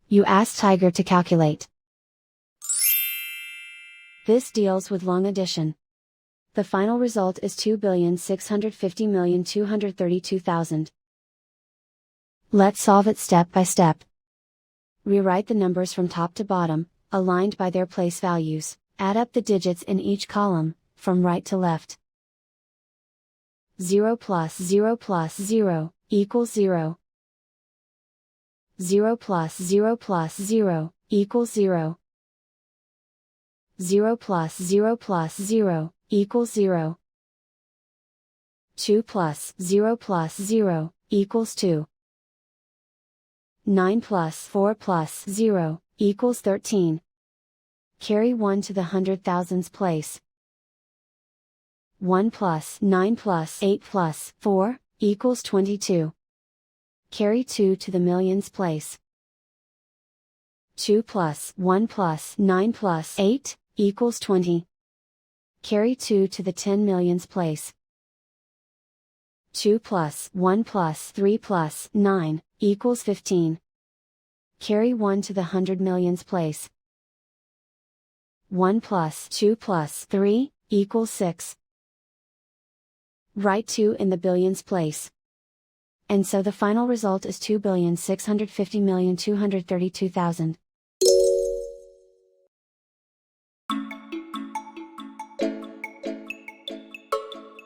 You ask Tiger to calculate. This deals with long addition. The final result is 2,650,232,000. Let's solve it step by step. Rewrite the numbers from top to bottom, aligned by their place values. Add up the digits in each column, from right to left. 0 plus 0 plus 0, equals 0. 0 plus 0 plus 0, equals 0. 0 plus 0 plus 0, equals 0. 2 plus 0 plus 0, equals 2. 9 plus 4 plus 0, equals 13. Carry 1 to the hundred thousands place. 1 plus 9 plus 8 plus 4, equals 22. Carry 2 to the millions place. 2 plus 1 plus 9 plus 8, equals 20. Carry 2 to the 10 millions place. 2 plus 1 plus 3 plus 9, equals 15. Carry 1 to the 100 millions place. 1 plus 2 plus 3, equals 6. Write 2 in the billions place. And so the final result is 2,650,232,000.